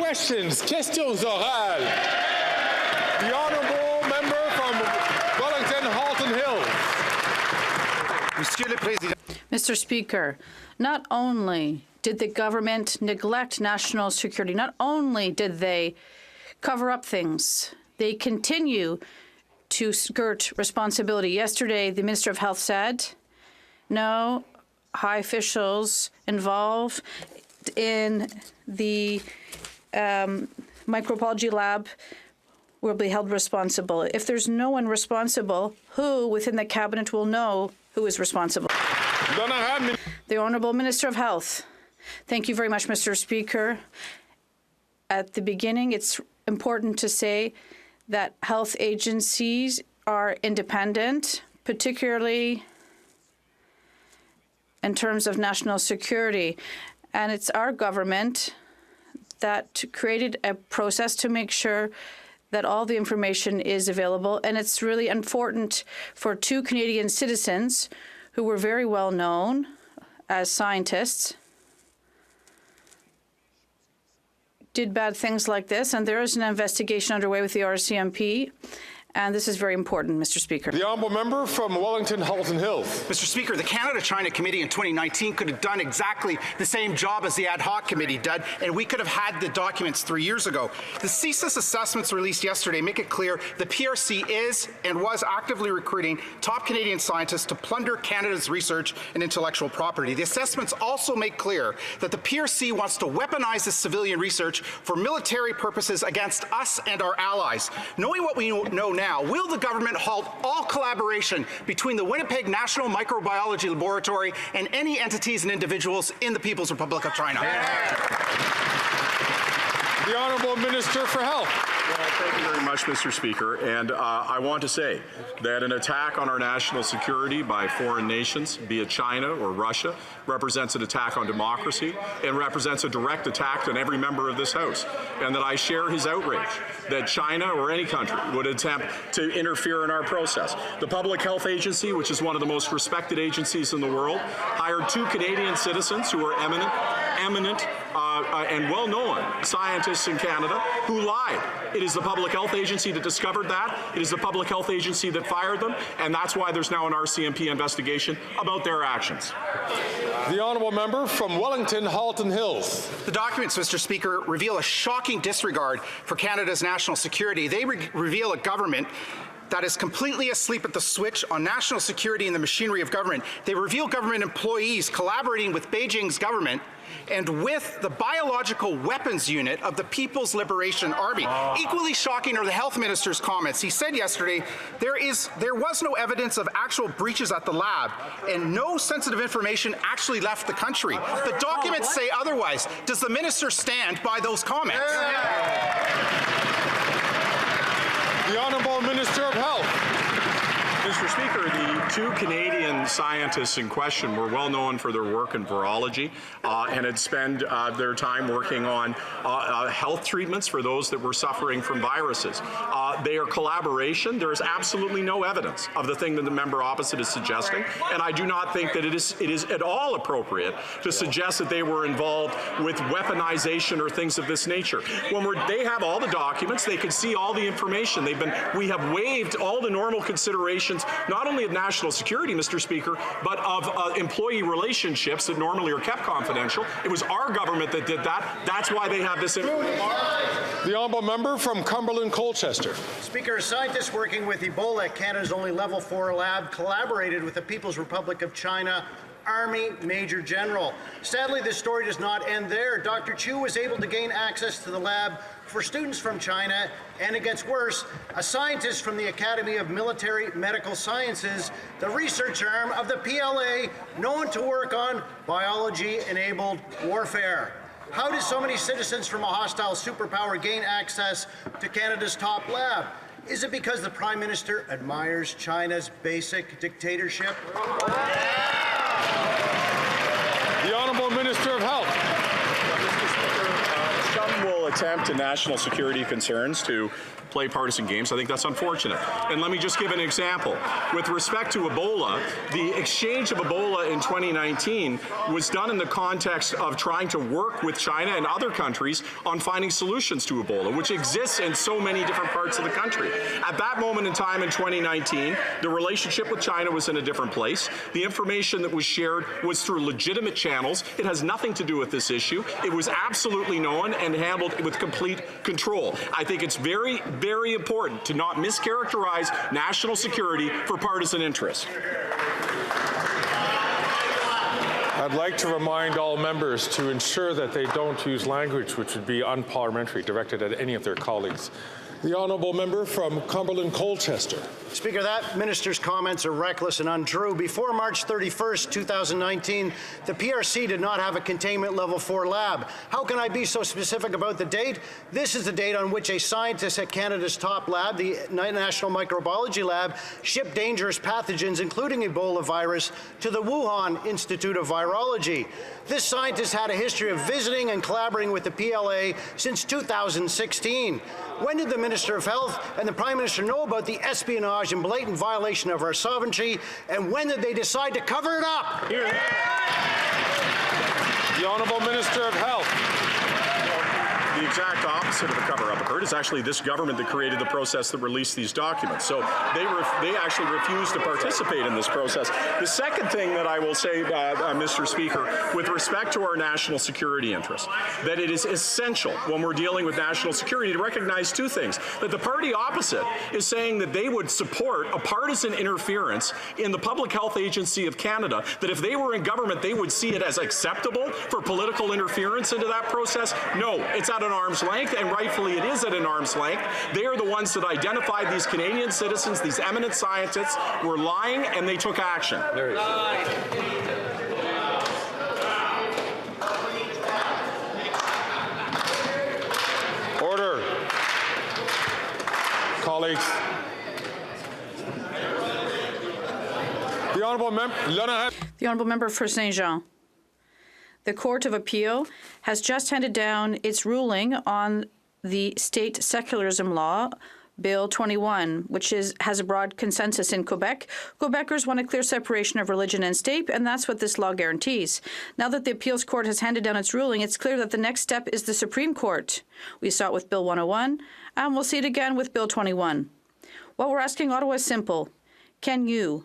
questions. Questions orales. The honourable member from Wellington-Halton Hills. Monsieur le Président. Mr. Speaker, not only did the government neglect national security, not only did they cover up things, they continue to skirt responsibility. Yesterday, the Minister of Health said no high officials involved in the microbiology lab will be held responsible. If there's no one responsible, who within the cabinet will know who is responsible? The Honourable Minister of Health. Thank you very much, Mr. Speaker. At the beginning, it's important to say that health agencies are independent, particularly in terms of national security. And it's our government that created a process to make sure that all the information is available. And it's really important for two Canadian citizens who were very well known as scientists, did bad things like this, and there is an investigation underway with the RCMP, and this is very important, Mr. Speaker. The honourable member from Wellington-Halton Hills. Mr. Speaker, the Canada-China Committee in 2019 could have done exactly the same job as the ad hoc committee did, and we could have had the documents 3 years ago. The CSIS assessments released yesterday make it clear the PRC is and was actively recruiting top Canadian scientists to plunder Canada's research and intellectual property. The assessments also make clear that the PRC wants to weaponize this civilian research for military purposes against us and our allies. Knowing what we know now, will the government halt all collaboration between the Winnipeg National Microbiology Laboratory and any entities and individuals in the People's Republic of China? The Honourable Minister for Health. Well, thank you very much, Mr. Speaker. And I want to say that an attack on our national security by foreign nations, be it China or Russia, represents an attack on democracy and represents a direct attack on every member of this House. And that I share his outrage that China or any country would attempt to interfere in our process. The Public Health Agency, which is one of the most respected agencies in the world, hired 2 Canadian citizens who are eminent and well-known scientists in Canada who lied. It is the Public Health Agency that discovered that. It is the Public Health Agency that fired them, and that's why there's now an RCMP investigation about their actions. The honourable member from Wellington-Halton Hills. The documents, Mr. Speaker, reveal a shocking disregard for Canada's national security. They reveal a government that is completely asleep at the switch on national security and the machinery of government. They reveal government employees collaborating with Beijing's government and with the biological weapons unit of the People's Liberation Army. Equally shocking are the health minister's comments. He said yesterday there was no evidence of actual breaches at the lab and no sensitive information actually left the country. The documents say otherwise. Does the minister stand by those comments? The Honourable Minister of Health. Mr. Speaker, the 2 Canadian scientists in question were well known for their work in virology and had spent their time working on health treatments for those that were suffering from viruses. They are collaboration. There is absolutely no evidence of the thing that the member opposite is suggesting, and I do not think that it is at all appropriate to suggest that they were involved with weaponization or things of this nature. They have all the documents, they could see all the information. We have waived all the normal considerations, not only of national security, Mr. Speaker, but of employee relationships that normally are kept confidential. It was our government that did that. That's why they have this information. The honourable member from Cumberland-Colchester. Speaker, scientists working with Ebola at Canada's only Level 4 lab collaborated with the People's Republic of China Army Major General. Sadly, this story does not end there. Dr. Chu was able to gain access to the lab for students from China, and it gets worse. A scientist from the Academy of Military Medical Sciences, the research arm of the PLA, known to work on biology-enabled warfare. How did so many citizens from a hostile superpower gain access to Canada's top lab? Is it because the Prime Minister admires China's basic dictatorship? The Honourable Minister of Health. Some will attempt to national security concerns to play partisan games. I think that's unfortunate. And let me just give an example. With respect to Ebola, the exchange of Ebola in 2019 was done in the context of trying to work with China and other countries on finding solutions to Ebola, which exists in so many different parts of the country. At that moment in time in 2019, the relationship with China was in a different place. The information that was shared was through legitimate channels. It has nothing to do with this issue. It was absolutely known and handled with complete control. I think it's very, very important to not mischaracterize national security for partisan interests. I'd like to remind all members to ensure that they don't use language which would be unparliamentary directed at any of their colleagues. The honourable member from Cumberland Colchester. Speaker, that minister's comments are reckless and untrue. Before March 31st, 2019, the PRC did not have a containment level 4 lab. How can I be so specific about the date? This is the date on which a scientist at Canada's top lab, the National Microbiology Lab, shipped dangerous pathogens, including Ebola virus, to the Wuhan Institute of Virology. This scientist had a history of visiting and collaborating with the PLA since 2016. When did the Minister of Health and the Prime Minister know about the espionage and blatant violation of our sovereignty, and when did they decide to cover it up? The Honourable Minister of Health. The exact opposite of a cover-up occurred. It's actually this government that created the process that released these documents. So they actually refused to participate in this process. The second thing that I will say, Mr. Speaker, with respect to our national security interests, that it is essential when we're dealing with national security to recognize two things. That the party opposite is saying that they would support a partisan interference in the Public Health Agency of Canada, that if they were in government, they would see it as acceptable for political interference into that process. No, it's at an arm's length, and rightfully it is at an arm's length. They are the ones that identified these Canadian citizens, these eminent scientists, were lying, and they took action. There he is. Order. Colleagues. The Honourable Member for St. Jean. The Court of Appeal has just handed down its ruling on the state secularism law, Bill 21, which has a broad consensus in Quebec. Quebecers want a clear separation of religion and state, and that's what this law guarantees. Now that the appeals court has handed down its ruling, it's clear that the next step is the Supreme Court. We saw it with Bill 101, and we'll see it again with Bill 21. What we're asking Ottawa is simple. Can you,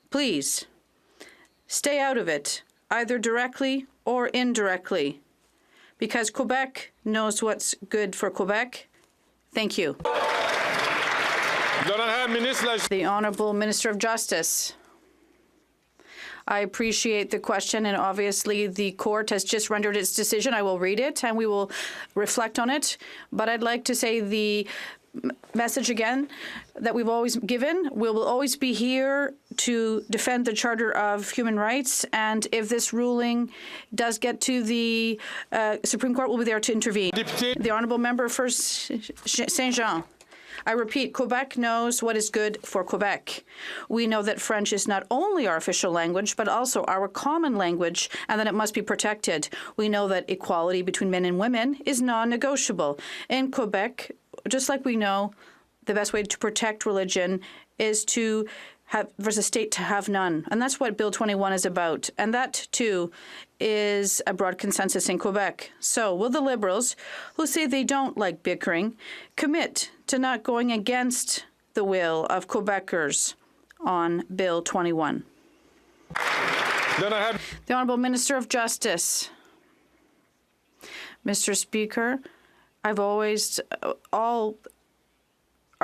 please, stay out of it, either directly or indirectly, because Quebec knows what's good for Quebec. Thank you. The Honourable Minister of Justice. I appreciate the question, and obviously the court has just rendered its decision. I will read it, and we will reflect on it. But I'd like to say the message again that we've always given. We will always be here to defend the Charter of Human Rights, and if this ruling does get to the Supreme Court, we'll be there to intervene. The Honourable Member for St. Jean. I repeat, Quebec knows what is good for Quebec. We know that French is not only our official language, but also our common language, and that it must be protected. We know that equality between men and women is non-negotiable. In Quebec, just like we know the best way to protect religion is to have, versus a state to have none. And that's what Bill 21 is about. And that, too, is a broad consensus in Quebec. So will the Liberals, who say they don't like bickering, commit to not going against the will of Quebecers on Bill 21? Then I have the Honourable Minister of Justice. Mr. Speaker, our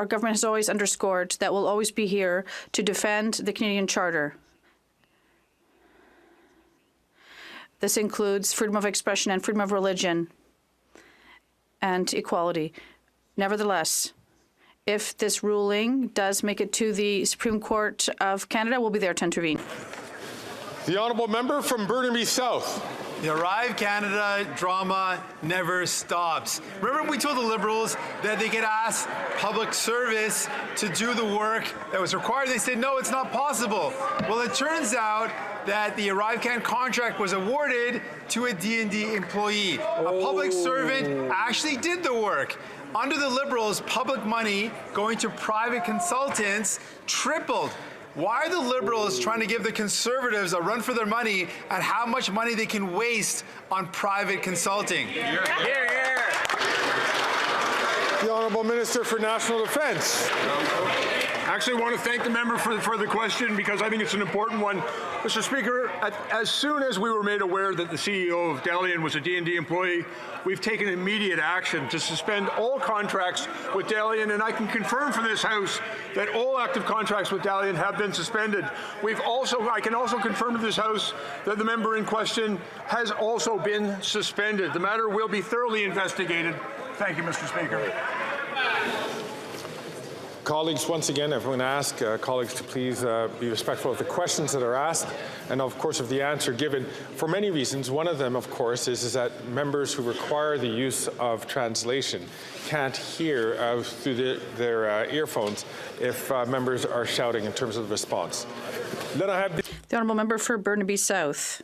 government has always underscored that we'll always be here to defend the Canadian Charter. This includes freedom of expression and freedom of religion and equality. Nevertheless, if this ruling does make it to the Supreme Court of Canada, we'll be there to intervene. The Honourable Member from Burnaby South. The Arrive Canada drama never stops. Remember we told the Liberals that they could ask public service to do the work that was required? They said, no, it's not possible. Well, it turns out that the ArriveCan contract was awarded to a D&D employee. A public servant actually did the work. Under the Liberals, public money going to private consultants tripled. Why are the Liberals trying to give the Conservatives a run for their money at how much money they can waste on private consulting? The Honourable Minister for National Defence. Actually, I want to thank the member for the question because I think it's an important one. Mr. Speaker, as soon as we were made aware that the CEO of Dalian was a D&D employee, we've taken immediate action to suspend all contracts with Dalian, and I can confirm for this House that all active contracts with Dalian have been suspended. I can also confirm to this House that the member in question has also been suspended. The matter will be thoroughly investigated. Thank you, Mr. Speaker. Colleagues, once again, I'm going to ask colleagues to please be respectful of the questions that are asked and, of course, of the answer given for many reasons. One of them, of course, is that members who require the use of translation can't hear through their earphones if members are shouting in terms of the response. Then I have The honourable member for Burnaby South.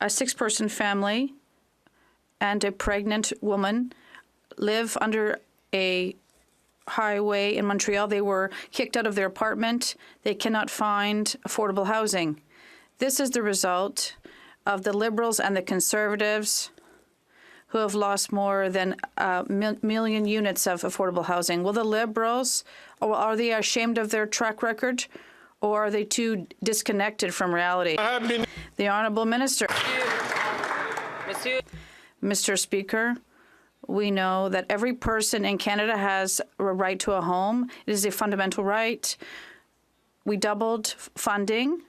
A 6-person family and a pregnant woman live under a highway in Montreal. They were kicked out of their apartment. They cannot find affordable housing. This is the result of the Liberals and the Conservatives who have lost more than a million units of affordable housing. Will the Liberals, or are they ashamed of their track record, or are they too disconnected from reality? The Honourable Minister. Mr. Speaker, we know that every person in Canada has a right to a home. It is a fundamental right. We doubled funding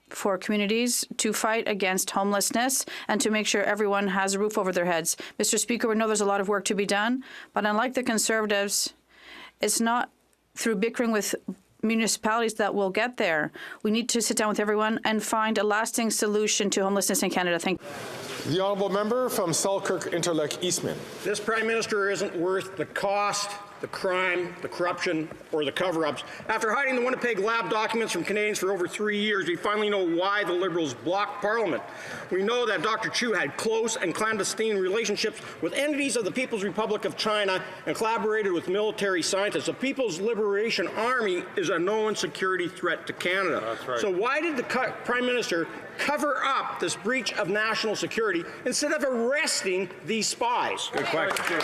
for communities to fight against homelessness and to make sure everyone has a roof over their heads. Mr. Speaker, we know there's a lot of work to be done, but unlike the Conservatives, it's not through bickering with municipalities that will get there. We need to sit down with everyone and find a lasting solution to homelessness in Canada. Thank you. the honourable member from Selkirk Interlake Eastman. This Prime Minister isn't worth the cost, the crime, the corruption, or the cover-ups. After hiding the Winnipeg lab documents from Canadians for over 3 years, we finally know why the Liberals blocked Parliament. We know that Dr. Chu had close and clandestine relationships with entities of the People's Republic of China and collaborated with military scientists. The People's Liberation Army is a known security threat to Canada. That's right. So why did the Prime Minister cover up this breach of national security instead of arresting these spies? Good question.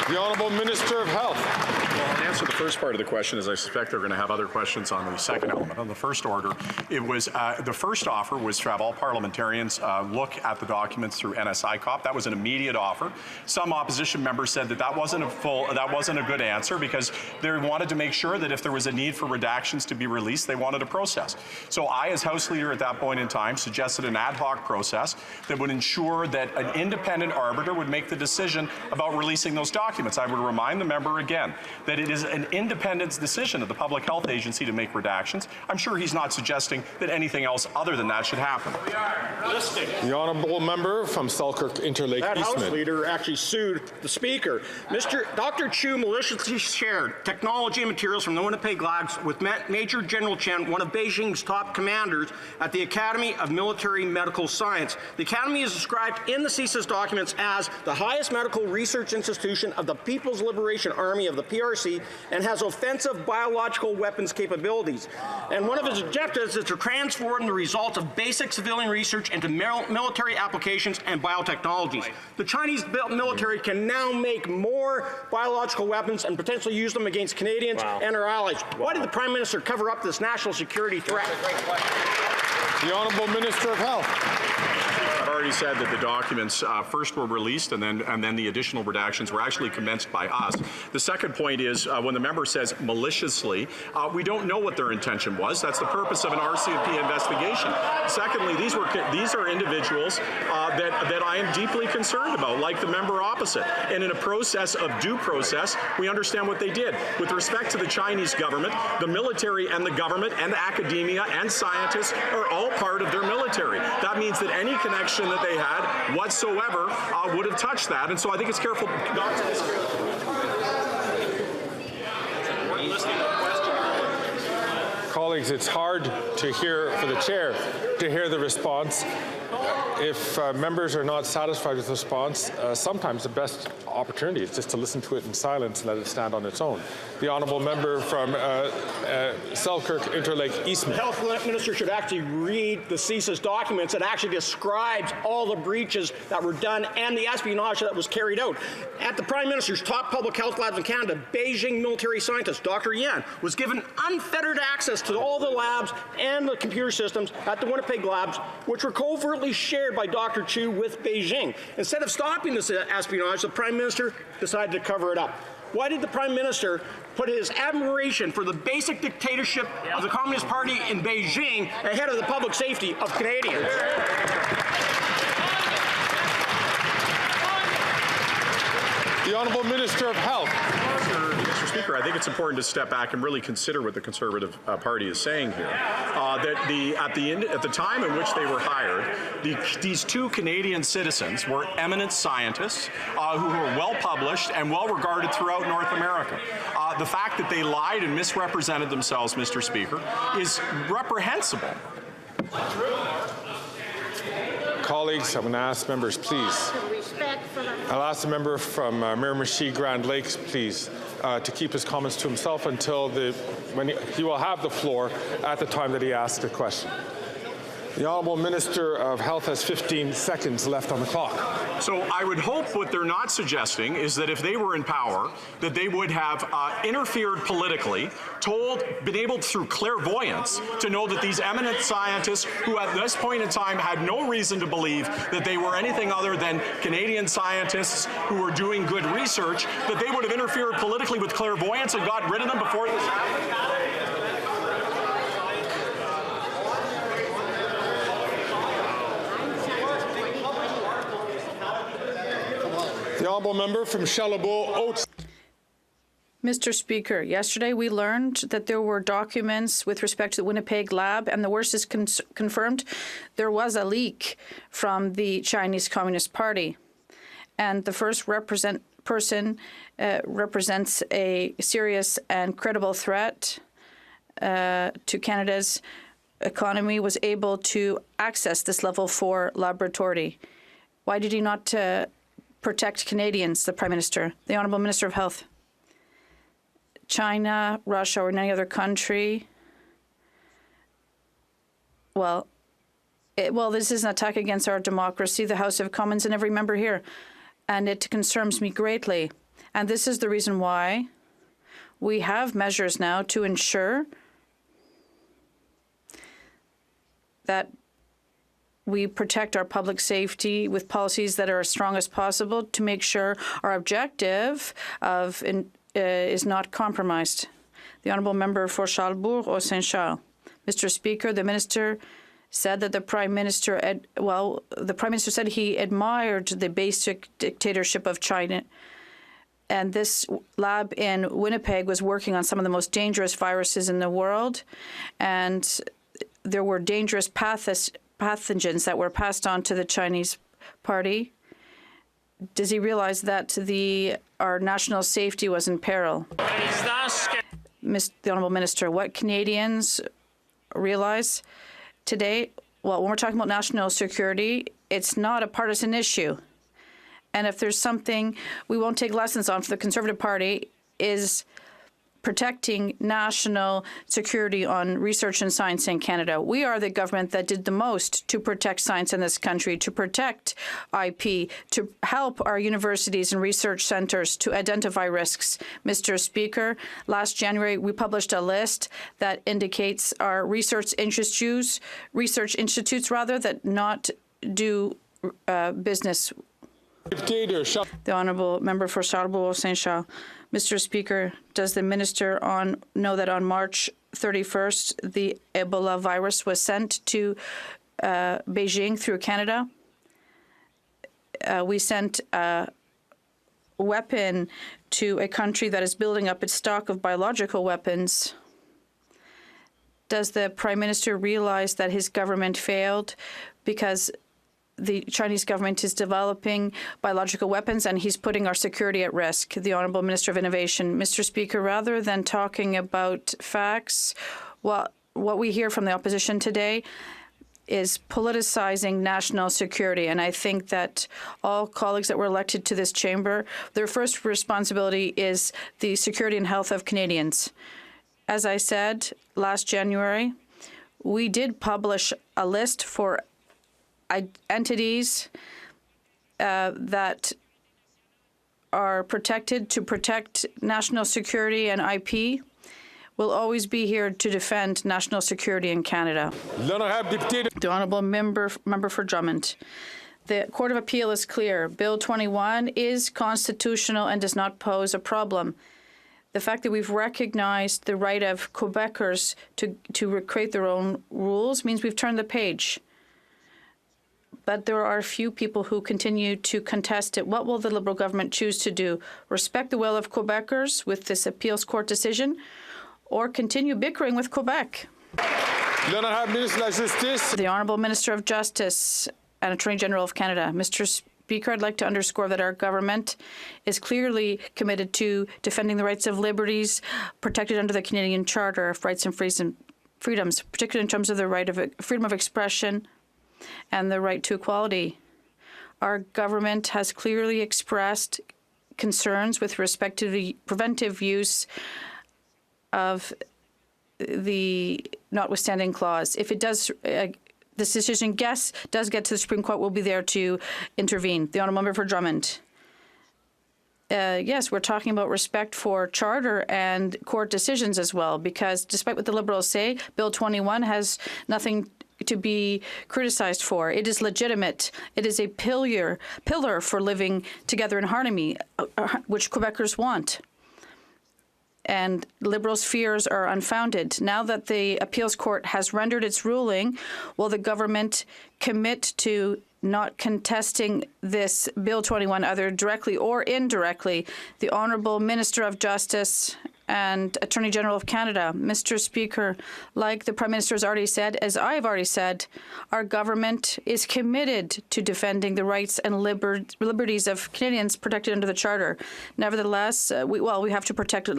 The Honourable Minister of Health. Well, I'll answer the first part of the question, as I suspect they're going to have other questions on the second element. On the first order, it was the first offer was to have all parliamentarians look at the documents through NSICOP. That was an immediate offer. Some opposition members said that that wasn't a good answer because they wanted to make sure that if there was a need for redactions to be released, they wanted a process. So I, as House Leader at that point in time, suggested an ad hoc process that would ensure that an independent arbiter would make the decision about releasing those documents. I would remind the member again that it is an independent decision of the Public Health Agency to make redactions. I'm sure he's not suggesting that anything else other than that should happen. The honourable member from Selkirk Interlake That Eastman. House Leader actually sued the Speaker. Dr. Chu maliciously shared technology and materials from the Winnipeg labs with Major General Chen, one of Beijing's top commanders at the Academy of Military Medical Science. The Academy is described in the CSIS documents as the highest medical research institution of the People's Liberation Army of the PRC and has offensive biological weapons capabilities. And one of its objectives is to transform the results of basic civilian research into military applications and biotechnologies. The Chinese military can now make more biological weapons and potentially use them against Canadians and our allies. Why did the Prime Minister cover up this national security threat? The honourable Minister of Health. I've already already said that the documents first were released and then the additional redactions were actually commenced by us. The second point is when the member says maliciously, we don't know what their intention was. That's the purpose of an RCMP investigation. Secondly, these are individuals that I am deeply concerned about, like the member opposite. And in a process of due process, we understand what they did. With respect to the Chinese government, the military and the government and academia and scientists are all part of their military. That means that any connection that they had whatsoever would have touched that. And so I think it's careful not to Colleagues, it's hard to hear for the chair to hear the response. If members are not satisfied with the response, sometimes the best opportunity is just to listen to it in silence and let it stand on its own. The honourable member from Selkirk, Interlake, Eastman. The health minister should actually read the CSIS documents. It actually describes all the breaches that were done and the espionage that was carried out. At the Prime Minister's top public health labs in Canada, Beijing military scientist Dr. Yan was given unfettered access to all the labs and the computer systems at the Winnipeg labs, which were covertly shared by Dr. Chu with Beijing. Instead of stopping this espionage, the Prime Minister decided to cover it up. Why did the Prime Minister put his admiration for the basic dictatorship of the Communist Party in Beijing ahead of the public safety of Canadians? The Honourable Minister of Health. Mr. Speaker, I think it's important to step back and really consider what the Conservative Party is saying here. That at the time in which they were hired, these two Canadian citizens were eminent scientists who were well published and well regarded throughout North America. The fact that they lied and misrepresented themselves, Mr. Speaker, is reprehensible. Colleagues, I'm going to ask members, please. I'll ask the member from Miramichi Grand Lakes, please, to keep his comments to himself until he will have the floor at the time that he asks a question. The Honourable Minister of Health has 15 seconds left on the clock. So I would hope what they're not suggesting is that if they were in power, that they would have interfered politically, been able through clairvoyance to know that these eminent scientists who at this point in time had no reason to believe that they were anything other than Canadian scientists who were doing good research, that they would have interfered politically with clairvoyance and got rid of them before this happened. The honourable member from Charlebourg Oates. Mr. Speaker, yesterday we learned that there were documents with respect to the Winnipeg lab, and the worst is confirmed. There was a leak from the Chinese Communist Party, and the first person represents a serious and credible threat to Canada's economy, was able to access this level 4 laboratory. Why did he not protect Canadians, the Prime Minister? The Honourable Minister of Health. China, Russia, or any other country. Well, this is an attack against our democracy, the House of Commons, and every member here. And it concerns me greatly. And this is the reason why we have measures now to ensure that we protect our public safety with policies that are as strong as possible to make sure our objective is not compromised. The Honourable Member for Charlebourg or Saint-Charles. Mr. Speaker, the Minister said that the Prime Minister said he admired the basic dictatorship of China. And this lab in Winnipeg was working on some of the most dangerous viruses in the world. And there were dangerous pathogens that were passed on to the Chinese party. Does he realize that our national safety was in peril? The Honourable Minister, what Canadians realize today, well, when we're talking about national security, it's not a partisan issue. And if there's something we won't take lessons on for the Conservative Party is protecting national security on research and science in Canada. We are the government that did the most to protect science in this country, to protect IP, to help our universities and research centres to identify risks. Mr. Speaker, last January we published a list that indicates our research institutes that not do business. Député The Honourable Member for Scarborough-Saint-Charles. Mr. Speaker, does the Minister know that on March 31st, the Ebola virus was sent to Beijing through Canada? We sent a weapon to a country that is building up its stock of biological weapons. Does the Prime Minister realize that his government failed because the Chinese government is developing biological weapons and he's putting our security at risk? The Honourable Minister of Innovation. Mr. Speaker, rather than talking about facts, what we hear from the opposition today is politicizing national security. And I think that all colleagues that were elected to this chamber, their first responsibility is the security and health of Canadians. As I said, last January, we did publish a list for entities that are protected to protect national security and IP. We'll always be here to defend national security in Canada. The Honourable Member for Drummond. The Court of Appeal is clear. Bill 21 is constitutional and does not pose a problem. The fact that we've recognized the right of Quebecers to create their own rules means we've turned the page. But there are a few people who continue to contest it. What will the Liberal government choose to do? Respect the will of Quebecers with this appeals court decision, or continue bickering with Quebec? The Honourable Minister of Justice and Attorney General of Canada. Mr. Speaker, I'd like to underscore that our government is clearly committed to defending the rights of liberties protected under the Canadian Charter of Rights and Freedoms, particularly in terms of the right of freedom of expression and the right to equality. Our government has clearly expressed concerns with respect to the preventive use of the notwithstanding clause. If it does, this decision does get to the Supreme Court, we'll be there to intervene. The Honourable Member for Drummond. Yes, we're talking about respect for Charter and court decisions as well, because despite what the Liberals say, Bill 21 has nothing to be criticized for. It is legitimate. It is a pillar for living together in harmony, which Quebecers want. And Liberals' fears are unfounded. Now that the appeals court has rendered its ruling, will the government commit to not contesting this Bill 21 either directly or indirectly? The Honourable Minister of Justice and Attorney General of Canada. Mr. Speaker, like the Prime Minister has already said, as I have already said, our government is committed to defending the rights and liberties of Canadians protected under the Charter. Nevertheless, we have to protect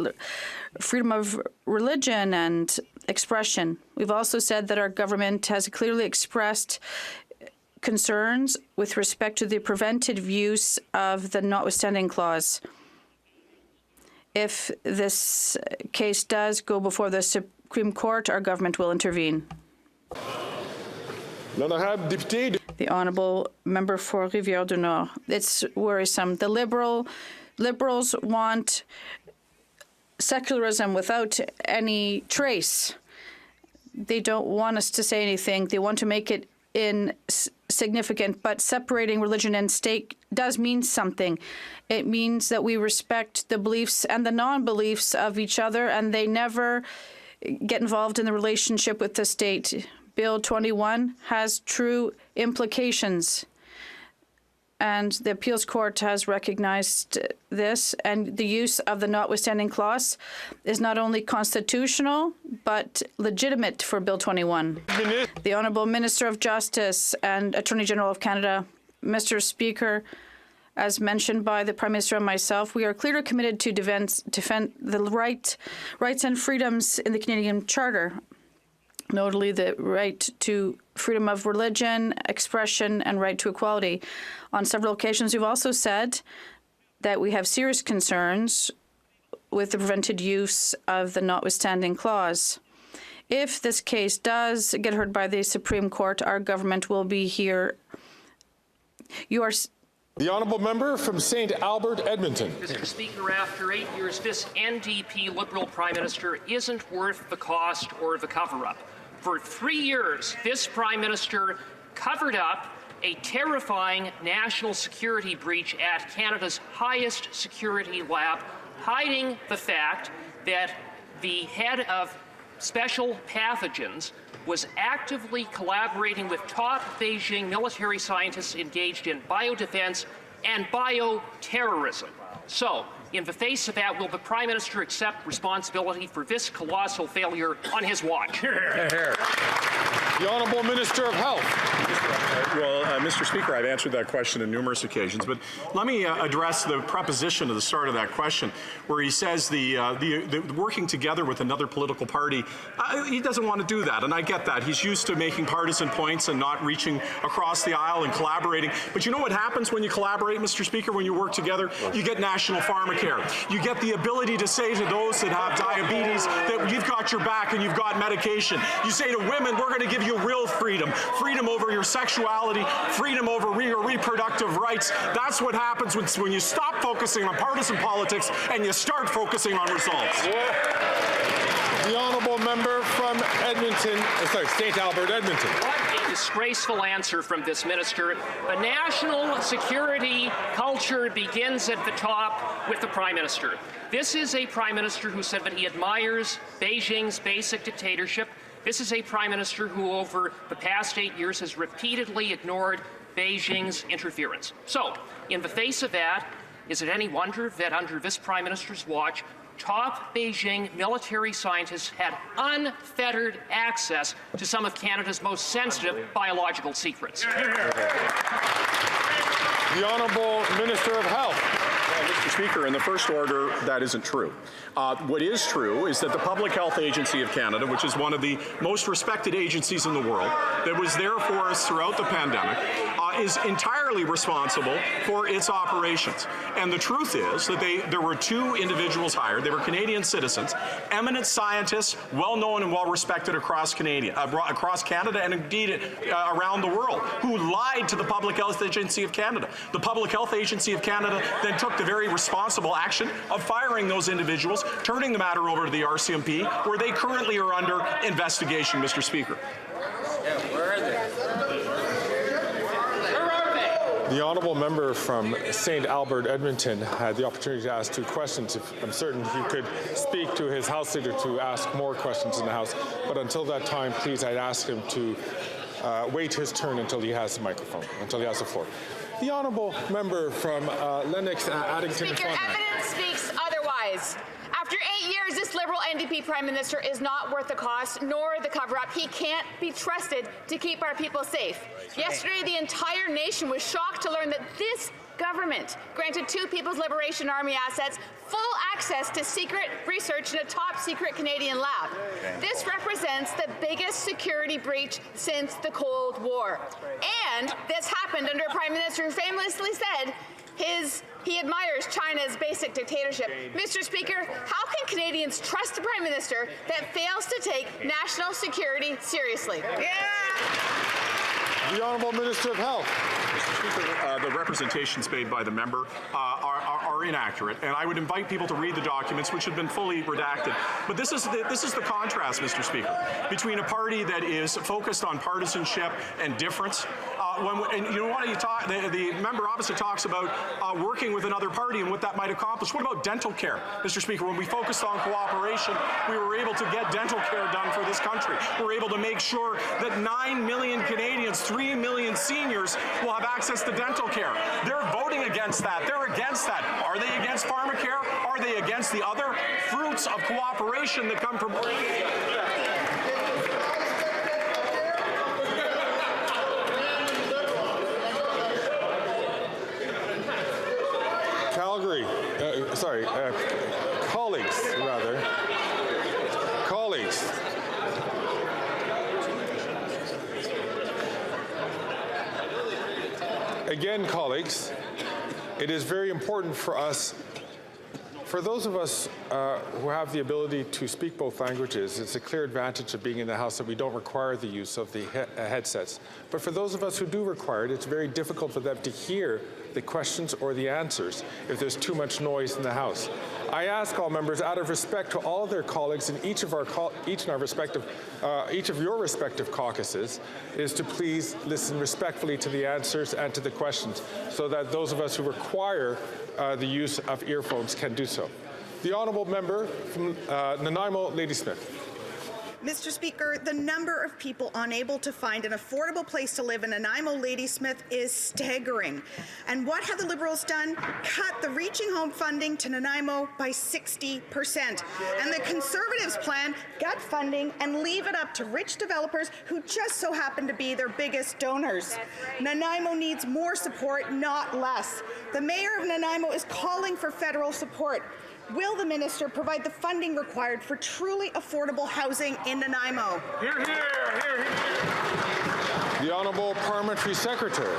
freedom of religion and expression. We've also said that our government has clearly expressed concerns with respect to the preventive use of the notwithstanding clause. If this case does go before the Supreme Court, our government will intervene. The Honourable Member for Rivière-du-Nord. It's worrisome. The Liberals want secularism without any trace. They don't want us to say anything. They want to make it insignificant, but separating religion and state does mean something. It means that we respect the beliefs and the non-beliefs of each other, and they never get involved in the relationship with the state. Bill 21 has true implications, and the appeals court has recognized this, and the use of the notwithstanding clause is not only constitutional, but legitimate for Bill 21. The Honourable Minister of Justice and Attorney General of Canada. Mr. Speaker, as mentioned by the Prime Minister and myself, we are clearly committed to defend the rights and freedoms in the Canadian Charter, notably the right to freedom of religion, expression, and right to equality. On several occasions, we've also said that we have serious concerns with the prevented use of the notwithstanding clause. If this case does get heard by the Supreme Court, our government will be here. The Honourable Member from St. Albert, Edmonton. Mr. Speaker, after 8 years, this NDP Liberal Prime Minister isn't worth the cost or the cover-up. For 3 years, this Prime Minister covered up a terrifying national security breach at Canada's highest security lab, hiding the fact that the head of special pathogens was actively collaborating with top Beijing military scientists engaged in biodefense and bioterrorism. So, in the face of that, will the Prime Minister accept responsibility for this colossal failure on his watch? The Honourable Minister of Health. Well, Mr. Speaker, I've answered that question on numerous occasions, but let me address the preposition at the start of that question, where he says the working together with another political party. He doesn't want to do that, and I get that. He's used to making partisan points and not reaching across the aisle and collaborating. But you know what happens when you collaborate, Mr. Speaker, when you work together? You get national pharmacare. You get the ability to say to those that have diabetes that you've got your back and you've got medication. You say to women, we're going to give you real freedom, freedom over your sexuality, freedom over your reproductive rights. That's what happens when you stop focusing on partisan politics and you start focusing on results. The Honourable Member from Edmonton, St. Albert, Edmonton. What a disgraceful answer from this minister. The national security culture begins at the top with the Prime Minister. This is a Prime Minister who said that he admires Beijing's basic dictatorship. This is a Prime Minister who, over the past 8 years, has repeatedly ignored Beijing's interference. So, in the face of that, is it any wonder that under this Prime Minister's watch, top Beijing military scientists had unfettered access to some of Canada's most sensitive biological secrets? The Honourable Minister of Health. Mr. Speaker, in the first order, that isn't true. What is true is that the Public Health Agency of Canada, which is one of the most respected agencies in the world, that was there for us throughout the pandemic, is entirely responsible for its operations. And the truth is that there were two individuals hired. They were Canadian citizens, eminent scientists, well-known and well-respected across Canada and indeed around the world, who lied to the Public Health Agency of Canada. The Public Health Agency of Canada then took the very responsible action of firing those individuals, turning the matter over to the RCMP, where they currently are under investigation, Mr. Speaker. Yeah, where are they? The Honourable Member from St. Albert, Edmonton, had the opportunity to ask 2 questions. I'm certain he could speak to his House Leader to ask more questions in the House, but until that time, please, I'd ask him to wait his turn until he has the microphone, until he has the floor. The Honourable Member from Lennox, Addington. Speaker, evidence speaks otherwise. After 8 years, this Liberal NDP Prime Minister is not worth the cost nor the cover-up. He can't be trusted to keep our people safe. Yesterday, the entire nation was shocked to learn that this government granted 2 People's Liberation Army assets full access to secret research in a top-secret Canadian lab. This represents the biggest security breach since the Cold War. And this happened under a Prime Minister who famously said he admires China's basic dictatorship. Mr. Speaker, how can Canadians trust a Prime Minister that fails to take national security seriously? The Honourable Minister of Health. Mr. Speaker, the representations made by the member are inaccurate, and I would invite people to read the documents, which have been fully redacted. But this is the contrast, Mr. Speaker, between a party that is focused on partisanship and difference. And you know what? The member opposite talks about working with another party and what that might accomplish. What about dental care, Mr. Speaker? When we focused on cooperation, we were able to get dental care done for this country. We were able to make sure that 9 million Canadians, 3 million seniors will have access to dental care. They're voting against that. They're against that. Are they against pharmacare? Are they against the other fruits of cooperation that come from Calgary, colleagues. Again, colleagues, it is very important for For those of us who have the ability to speak both languages, it's a clear advantage of being in the House that we don't require the use of the headsets. But for those of us who do require it, it's very difficult for them to hear the questions or the answers if there's too much noise in the House. I ask all members, out of respect to all of their colleagues in each of your respective caucuses, is to please listen respectfully to the answers and to the questions, so that those of us who require the use of earphones can do so. The honourable member from Nanaimo, Ladysmith. Mr. Speaker, the number of people unable to find an affordable place to live in Nanaimo Ladysmith is staggering. And what have the Liberals done? Cut the Reaching Home funding to Nanaimo by 60%. And the Conservatives plan gut funding and leave it up to rich developers who just so happen to be their biggest donors. Nanaimo needs more support, not less. The Mayor of Nanaimo is calling for federal support. Will the minister provide the funding required for truly affordable housing in Nanaimo? Hear, hear, hear, hear. The Honourable Parliamentary Secretary.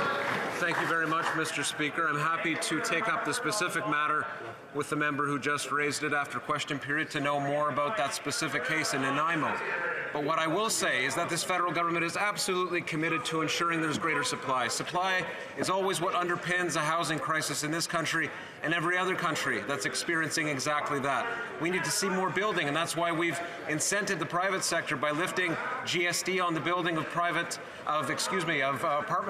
Thank you very much, Mr. Speaker. I'm happy to take up the specific matter with the member who just raised it after question period to know more about that specific case in Nanaimo. But what I will say is that this federal government is absolutely committed to ensuring there's greater supply. Supply is always what underpins a housing crisis in this country and every other country that's experiencing exactly that. We need to see more building, and that's why we've incented the private sector by lifting GST on the building of apartment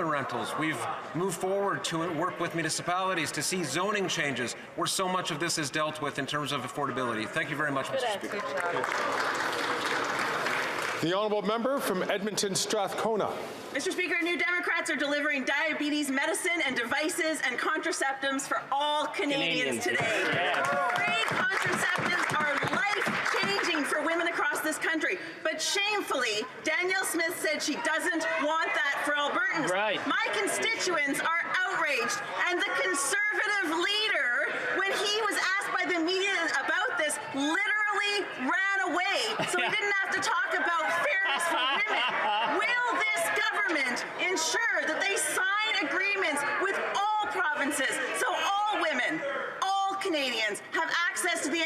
rentals. We've moved forward to work with municipalities to see zoning changes where so much of this is dealt with in terms of affordability. Thank you very much, Mr. Speaker. The honourable member from Edmonton Strathcona. Mr. Speaker, New Democrats are delivering diabetes medicine and devices and contraceptives for all Canadians today. Free contraceptives are life-changing for women across this country. But shamefully, Danielle Smith said she doesn't want that for Albertans. Right. My constituents are outraged, and the Conservative leader, when he was asked by the media about this, literally ran away. So he didn't have to talk about fairness for women. Will this government ensure that they sign agreements with all provinces so all women, all Canadians have access to the...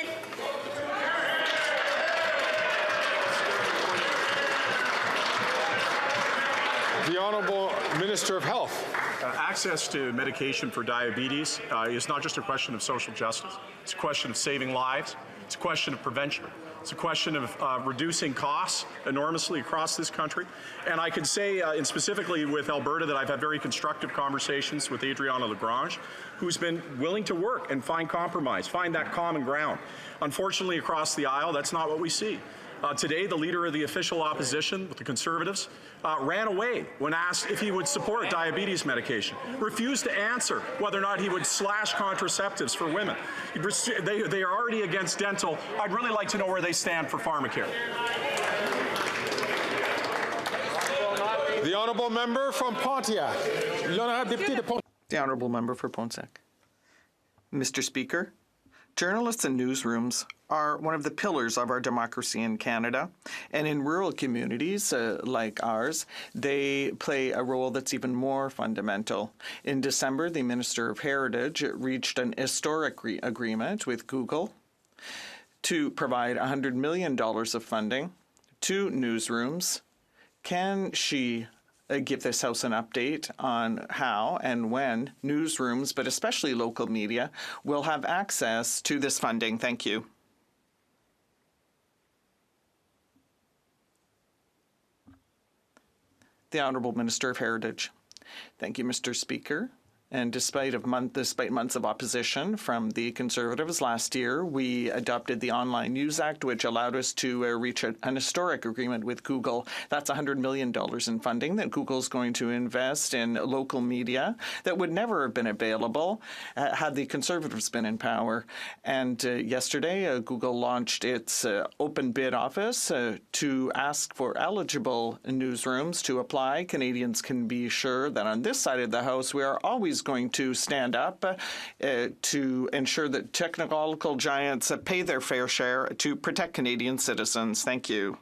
The Honourable Minister of Health. Access to medication for diabetes is not just a question of social justice. It's a question of saving lives. It's a question of prevention. It's a question of reducing costs enormously across this country. And I can say, and specifically with Alberta, that I've had very constructive conversations with Adriana Lagrange, who's been willing to work and find compromise, find that common ground. Unfortunately, across the aisle, that's not what we see. Today, the leader of the official opposition, with the Conservatives, ran away when asked if he would support diabetes medication, refused to answer whether or not he would slash contraceptives for women. They are already against dental. I'd really like to know where they stand for pharmacare. The Honourable Member from Pontiac. The Honourable Member for Pontiac. Mr. Speaker, journalists and newsrooms are one of the pillars of our democracy in Canada. And in rural communities like ours, they play a role that's even more fundamental. In December, the Minister of Heritage reached an historic agreement with Google to provide $100 million of funding to newsrooms. Can she give this House an update on how and when newsrooms, but especially local media, will have access to this funding? Thank you. The Honourable Minister of Heritage. Thank you, Mr. Speaker. And despite months of opposition from the Conservatives last year, we adopted the Online News Act, which allowed us to reach an historic agreement with Google. That's $100 million in funding that Google's going to invest in local media that would never have been available had the Conservatives been in power. And yesterday, Google launched its open bid office to ask for eligible newsrooms to apply. Canadians can be sure that on this side of the House, we are always going to stand up to ensure that technological giants pay their fair share to protect Canadian citizens. Thank you.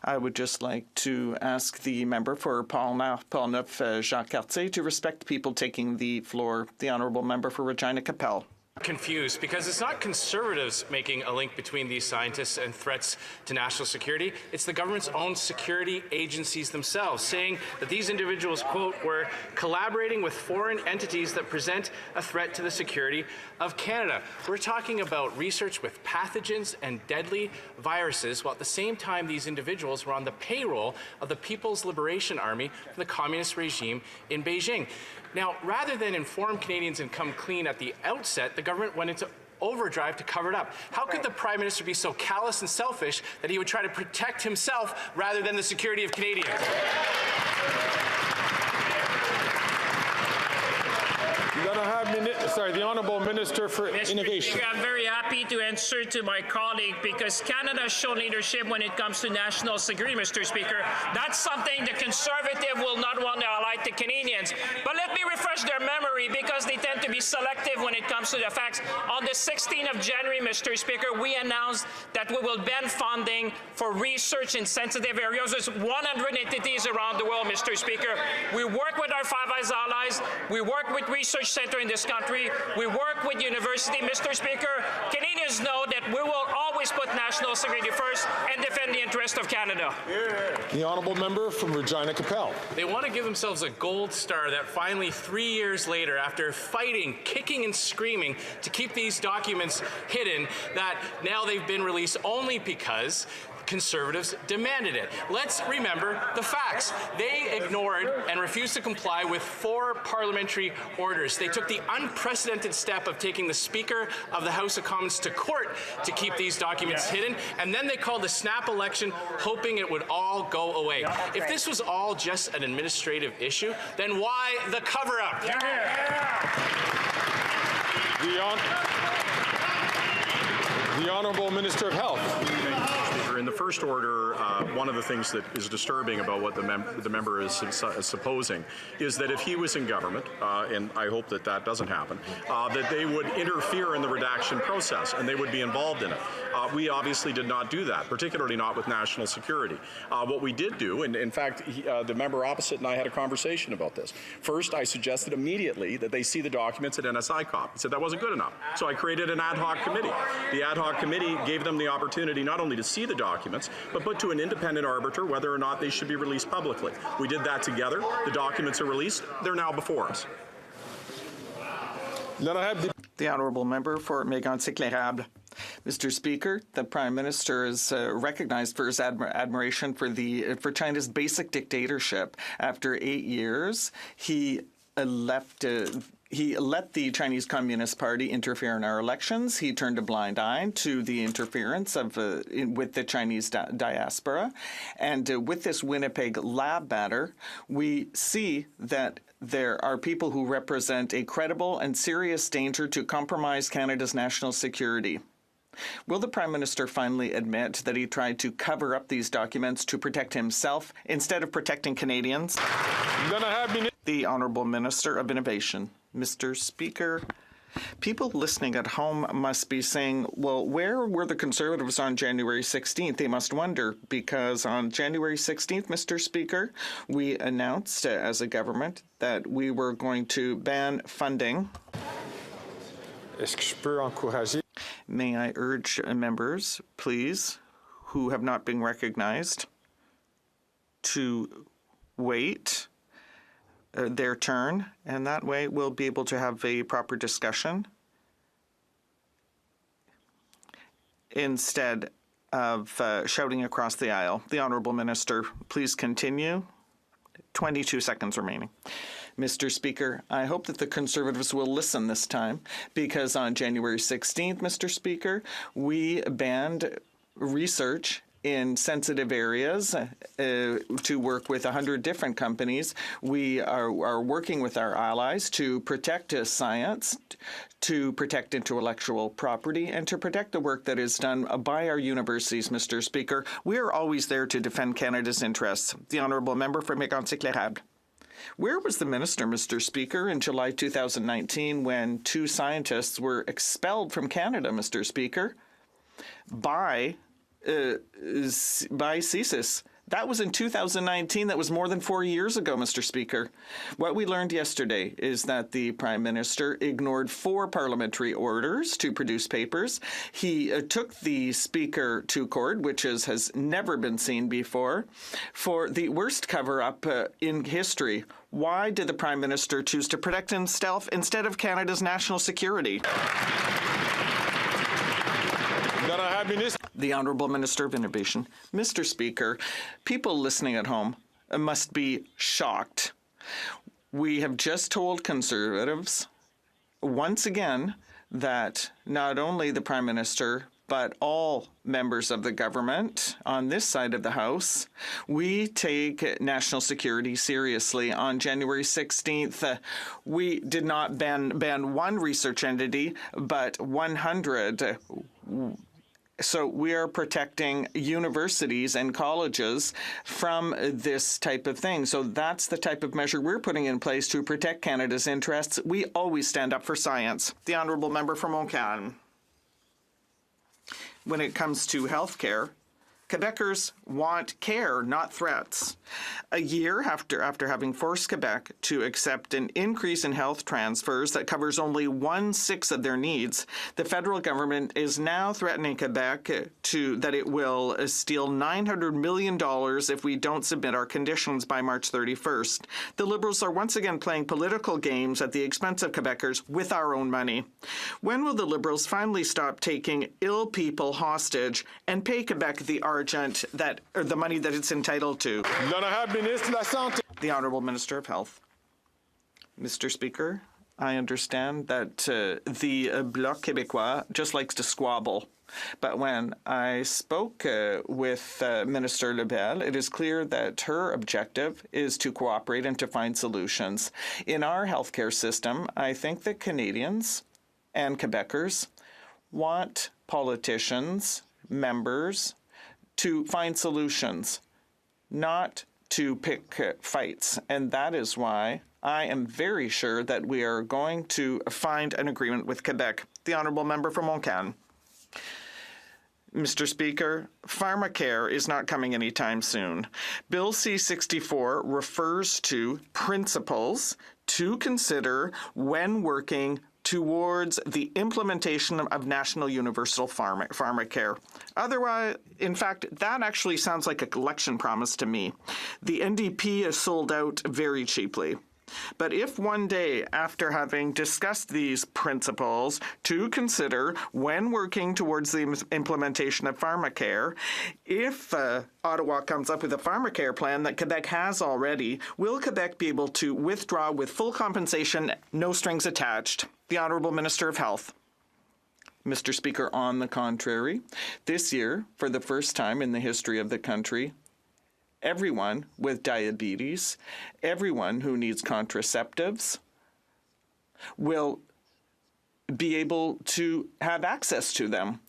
I would just like to ask the member for Portneuf, Jacques Cartier, to respect people taking the floor. The Honourable Member for Regina Capel. Confused because it's not conservatives making a link between these scientists and threats to national security. It's the government's own security agencies themselves saying that these individuals, quote, were collaborating with foreign entities that present a threat to the security of Canada. We're talking about research with pathogens and deadly viruses, while at the same time these individuals were on the payroll of the People's Liberation Army for the communist regime in Beijing. Now, rather than inform Canadians and come clean at the outset, the government went into overdrive to cover it up. How could the Prime Minister be so callous and selfish that he would try to protect himself rather than the security of Canadians? The Honourable Minister for Innovation. Speaker, I'm very happy to answer to my colleague because Canada has shown leadership when it comes to national security, Mr. Speaker. That's something the Conservative will not want to highlight to Canadians. But let me refresh their memory because they tend to be selective when it comes to the facts. On the 16th of January, Mr. Speaker, we announced that we will ban funding for research in sensitive areas. There's 100 entities around the world, Mr. Speaker. We work with our Five Eyes allies. We work with research centers in this country. We work with university. Mr. Speaker, Canadians know that we will always put national security first and defend the interest of Canada. The Honourable Member from Regina Capel. They want to give themselves a gold star that finally 3 years later, after fighting, kicking and screaming to keep these documents hidden, that now they've been released only because Conservatives demanded it. Let's remember the facts. They ignored and refused to comply with 4 parliamentary orders. They took the unprecedented step of taking the Speaker of the House of Commons to court to keep these documents hidden, and then they called the snap election hoping it would all go away. If this was all just an administrative issue, then why the cover-up? The Honourable Minister of Health. In the first order, one of the things that is disturbing about what the member is supposing is that if he was in government, and I hope that that doesn't happen, that they would interfere in the redaction process and they would be involved in it. We obviously did not do that, particularly not with national security. What we did do, and in fact, the member opposite and I had a conversation about this. First, I suggested immediately that they see the documents at NSICOP. He said that wasn't good enough. So I created an ad hoc committee. The ad hoc committee gave them the opportunity not only to see the documents, but put to an independent arbiter whether or not they should be released publicly. We did that together. The documents are released. They're now before us. The Honourable Member for Mégantic-L'Érable. Mr. Speaker, the Prime Minister is recognized for his admiration for China's basic dictatorship. After 8 years, he let the Chinese Communist Party interfere in our elections. He turned a blind eye to the interference with the Chinese diaspora. And with this Winnipeg lab matter, we see that there are people who represent a credible and serious danger to compromise Canada's national security. Will the Prime Minister finally admit that he tried to cover up these documents to protect himself instead of protecting Canadians? The Honourable Minister of Innovation. Mr. Speaker, people listening at home must be saying, well, where were the Conservatives on January 16th? They must wonder, because on January 16th, Mr. Speaker, we announced as a government that we were going to ban funding. May I urge members, please, who have not been recognized, to wait their turn, and that way we'll be able to have a proper discussion instead of shouting across the aisle. The Honourable Minister, please continue. 22 seconds remaining. Mr. Speaker, I hope that the Conservatives will listen this time, because on January 16th, Mr. Speaker, we banned research in sensitive areas to work with 100 different companies. We are working with our allies to protect science, to protect intellectual property, and to protect the work that is done by our universities, Mr. Speaker. We are always there to defend Canada's interests. The Honourable Member for Mégantic-L'Érable. Where was the minister, Mr. Speaker, in July 2019 when 2 scientists were expelled from Canada, Mr. Speaker, by CSIS, That was in 2019. That was more than 4 years ago, Mr. Speaker. What we learned yesterday is that the Prime Minister ignored 4 parliamentary orders to produce papers. He took the Speaker to court, which has never been seen before, for the worst cover-up in history. Why did the Prime Minister choose to protect himself instead of Canada's national security? The Honourable Minister of Innovation. Mr. Speaker, people listening at home must be shocked. We have just told Conservatives once again that not only the Prime Minister but all members of the government on this side of the House, we take national security seriously. On January 16th, we did not ban one research entity, but 100. So we are protecting universities and colleges from this type of thing. So that's the type of measure we're putting in place to protect Canada's interests. We always stand up for science. The Honourable Member from Montcalm. When it comes to health care, Quebecers want care, not threats. A year after having forced Quebec to accept an increase in health transfers that covers only 1/6 of their needs, the federal government is now threatening Quebec that it will steal $900 million if we don't submit our conditions by March 31st. The Liberals are once again playing political games at the expense of Quebecers with our own money. When will the Liberals finally stop taking ill people hostage and pay Quebec the the money that it's entitled to? The Honourable Minister of Health. Mr. Speaker, I understand that the Bloc Québécois just likes to squabble. But when I spoke with Minister Lebel, it is clear that her objective is to cooperate and to find solutions. In our healthcare system, I think that Canadians and Quebecers want politicians, members, to find solutions, not to pick fights. And that is why I am very sure that we are going to find an agreement with Quebec. The Honourable Member from Montcalm. Mr. Speaker, pharmacare is not coming anytime soon. Bill C-64 refers to principles to consider when working towards the implementation of national universal pharmacare. Otherwise, in fact, that actually sounds like an election promise to me. The NDP is sold out very cheaply. But if one day, after having discussed these principles to consider when working towards the implementation of pharmacare, if Ottawa comes up with a pharmacare plan that Quebec has already, will Quebec be able to withdraw with full compensation, no strings attached? The Honourable Minister of Health. Mr. Speaker, on the contrary, this year, for the first time in the history of the country, everyone with diabetes, everyone who needs contraceptives will be able to have access to them.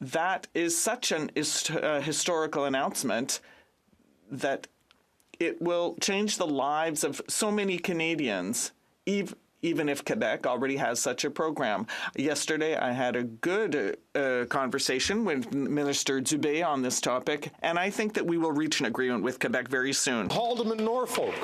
That is such an historical announcement that it will change the lives of so many Canadians, even if Quebec already has such a program. Yesterday, I had a good conversation with Minister Dubé on this topic, and I think that we will reach an agreement with Quebec very soon. Alderman Norfolk.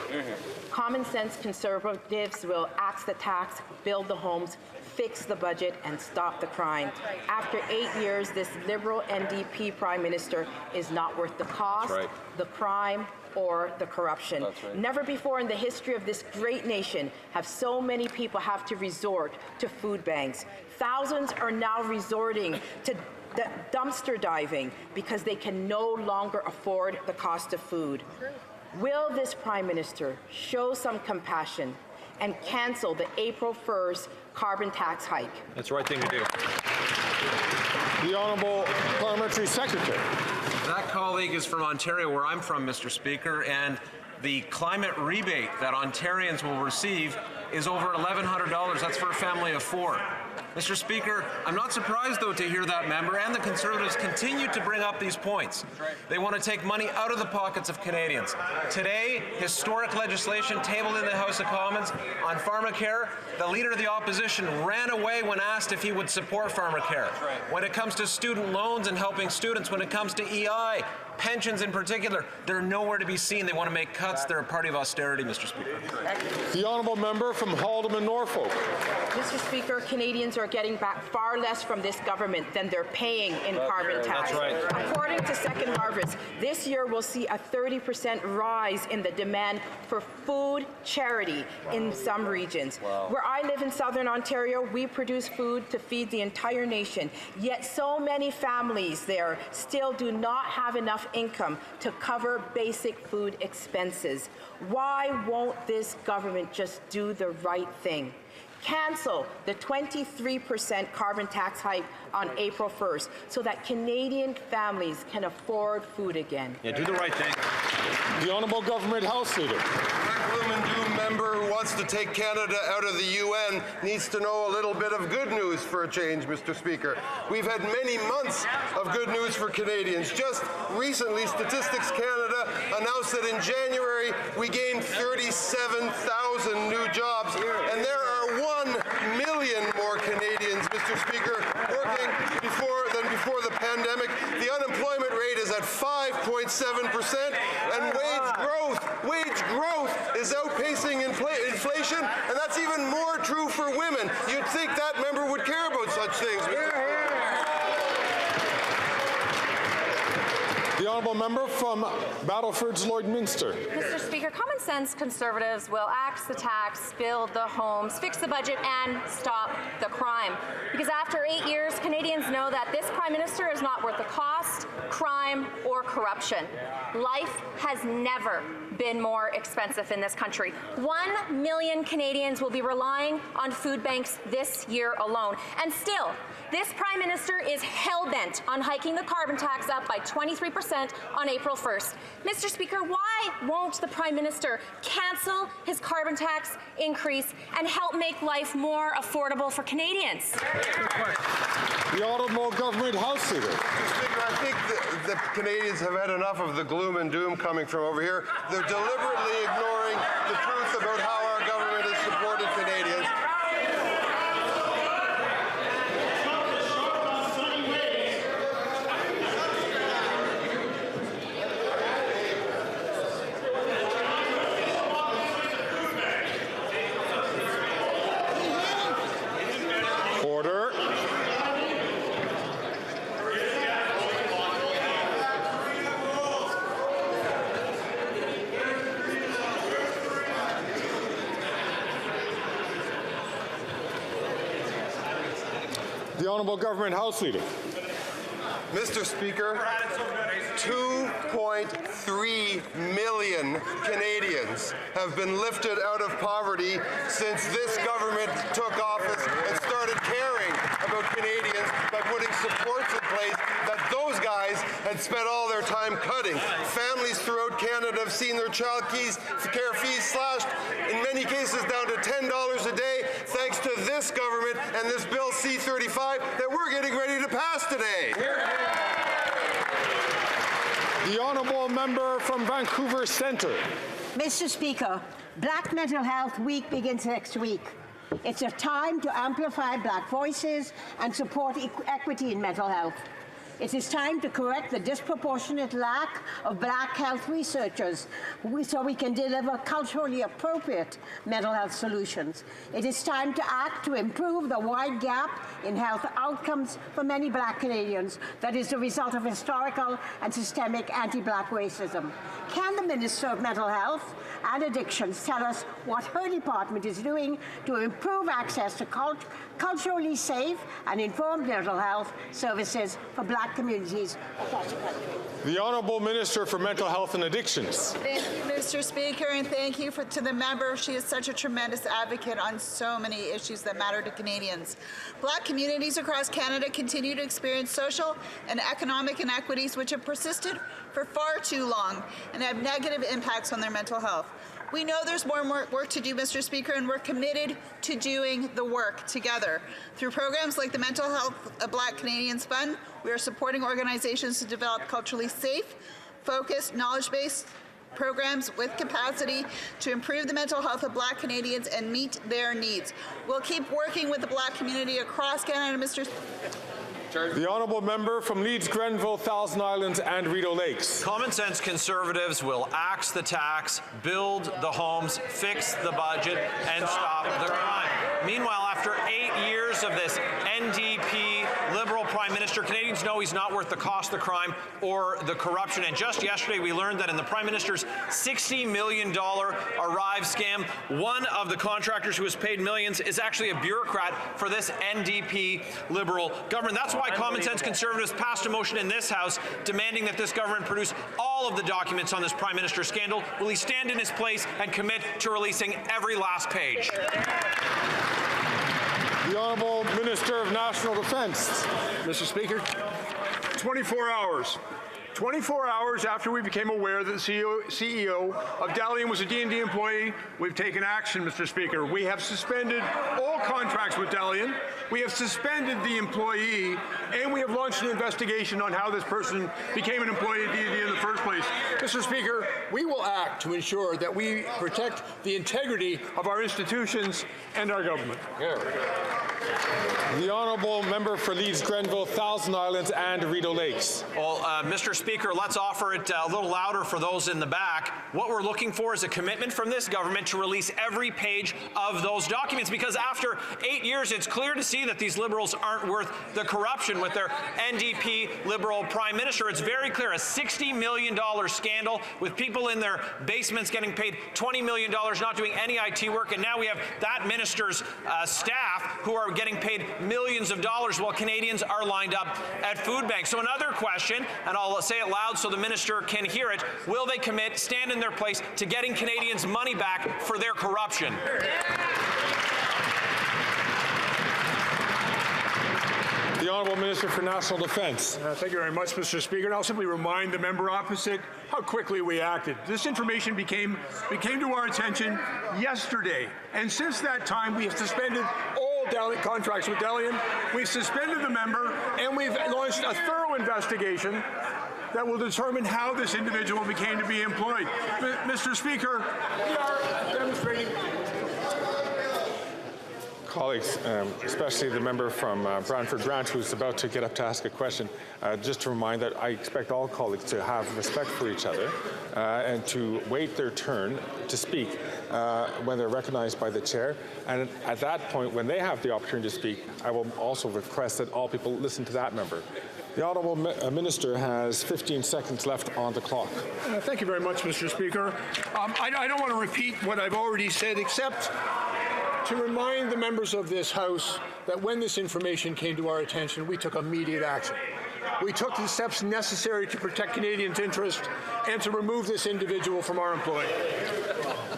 Common sense Conservatives will axe the tax, build the homes, fix the budget, and stop the crime. After 8 years, this Liberal NDP Prime Minister is not worth the cost, the crime, or the corruption. Never before in the history of this great nation have so many people have to resort to food banks. Thousands are now resorting to dumpster diving because they can no longer afford the cost of food. Will this Prime Minister show some compassion and cancel the April 1st carbon tax hike? That's the right thing to do. The Honourable Parliamentary Secretary. That colleague is from Ontario, where I'm from, Mr. Speaker, and the climate rebate that Ontarians will receive is over $1,100. That's for a family of 4. Mr. Speaker, I'm not surprised, though, to hear that member and the Conservatives continue to bring up these points. They want to take money out of the pockets of Canadians. Today, historic legislation tabled in the House of Commons on pharmacare. The Leader of the Opposition ran away when asked if he would support pharmacare. When it comes to student loans and helping students, when it comes to EI, pensions in particular, they're nowhere to be seen. They want to make cuts. They're a party of austerity, Mr. Speaker. The honourable member from Haldimand, Norfolk. Mr. Speaker, Canadians are getting back far less from this government than they're paying in carbon tax. That's right. According to Second Harvest, this year we'll see a 30% rise in the demand for food charity in some regions. Where I live in Southern Ontario, we produce food to feed the entire nation, yet so many families there still do not have enough income to cover basic food expenses. Why won't this government just do the right thing? Cancel the 23% carbon tax hike on April 1st so that Canadian families can afford food again. Yeah, do the right thing. The honourable government House Leader. Gloom and doom member who wants to take Canada out of the UN needs to know a little bit of good news for a change, Mr. Speaker. We've had many months of good news for Canadians. Just recently, Statistics Canada announced that in January we gained 37,000 new jobs, and there are 1 million more Canadians, Mr. Speaker, working than before the pandemic. The unemployment rate is at 5.7%, and wage growth is outpacing inflation, and that's even more true for women. You'd think that member would care about such things. The honourable member from Battleford's Lloydminster. Mr. Speaker, common sense Conservatives will axe the tax, build the homes, fix the budget, and stop the crime. Because after 8 years, Canadians know that this Prime Minister is not worth the cost, crime, or corruption. Life has never been more expensive in this country. 1 million Canadians will be relying on food banks this year alone. And still, this Prime Minister is hell-bent on hiking the carbon tax up by 23% on April 1st. Mr. Speaker, why won't the Prime Minister cancel his carbon tax increase and help make life more affordable for Canadians? The honourable government House Leader. Mr. Speaker, I think the Canadians have had enough of the gloom and doom coming from over here. They're deliberately ignoring the truth about how our government has supported Canadians. Order. The honourable government House Leader. Mr. Speaker, 2.3 million Canadians have been lifted out of poverty since this government took office and started caring about Canadians by putting supports in place that those guys had spent all their time cutting. Families throughout Canada have seen their child care fees slashed, in many cases down to $10 a day, thanks to this government and this Bill C-35 that we're getting ready to pass today. The honourable member from Vancouver Centre. Mr. Speaker, Black Mental Health Week begins next week. It's a time to amplify Black voices and support equity in mental health. It is time to correct the disproportionate lack of Black health researchers so we can deliver culturally appropriate mental health solutions. It is time to act to improve the wide gap in health outcomes for many Black Canadians that is the result of historical and systemic anti-Black racism. Can the Minister of Mental Health and Addictions tell us what her department is doing to improve access to culturally safe and informed mental health services for Black communities across the country? The Honourable Minister for Mental Health and Addictions. Thank you, Mr. Speaker, and thank you to the member. She is such a tremendous advocate on so many issues that matter to Canadians. Black communities across Canada continue to experience social and economic inequities which have persisted for far too long and have negative impacts on their mental health. We know there's more work to do, Mr. Speaker, and we're committed to doing the work together. Through programs like the Mental Health of Black Canadians Fund, we are supporting organizations to develop culturally safe, focused, knowledge-based programs with capacity to improve the mental health of Black Canadians and meet their needs. We'll keep working with the Black community across Canada, Mr. The honourable member from Leeds, Grenville, Thousand Islands and Rideau Lakes. Common sense Conservatives will axe the tax, build the homes, fix the budget, and stop the crime. Meanwhile, after 8 years of this NDP Liberal Prime Minister, Canadians know he's not worth the cost, the crime, or the corruption. And just yesterday, we learned that in the Prime Minister's $60 million Arrive scam, one of the contractors who was paid millions is actually a bureaucrat for this NDP Liberal government. That's why Common Sense Conservatives passed a motion in this House demanding that this government produce all of the documents on this Prime Minister scandal. Will he stand in his place and commit to releasing every last page? The Honourable Minister of National Defence. Mr. Speaker, 24 hours after we became aware that the CEO of Dalian was a DND employee, we've taken action, Mr. Speaker. We have suspended all contracts with Dalian, we have suspended the employee, and we have launched an investigation on how this person became an employee of DND in the first place. Mr. Speaker, we will act to ensure that we protect the integrity of our institutions and our government. The honourable member for Leeds, Grenville, Thousand Islands and Rideau Lakes. Well, Mr. Speaker, let's offer it a little louder for those in the back. What we're looking for is a commitment from this government to release every page of those documents, because after 8 years, it's clear to see that these Liberals aren't worth the corruption with their NDP Liberal Prime Minister. It's very clear, a $60 million scandal with people in their basements getting paid $20 million, not doing any IT work, and now we have that minister's staff who are getting paid millions of dollars while Canadians are lined up at food banks. So another question, and I'll say it loud so the minister can hear it, will they stand in their place to getting Canadians money back for their corruption? The Honourable Minister for National Defence. Thank you very much, Mr. Speaker. And I'll simply remind the member opposite how quickly we acted. This information became to our attention yesterday. And since that time, we have suspended all contracts with Dalian. We've suspended the member, and we've launched a thorough investigation that will determine how this individual became to be employed. Mr. Speaker, we are demonstrating... Colleagues, especially the member from Brantford Brant who's about to get up to ask a question, just to remind that I expect all colleagues to have respect for each other and to wait their turn to speak when they're recognized by the chair. And at that point, when they have the opportunity to speak, I will also request that all people listen to that member. The Honourable Minister has 15 seconds left on the clock. Thank you very much, Mr. Speaker. I don't want to repeat what I've already said, except to remind the members of this House that when this information came to our attention, we took immediate action. We took the steps necessary to protect Canadians' interests and to remove this individual from our employ.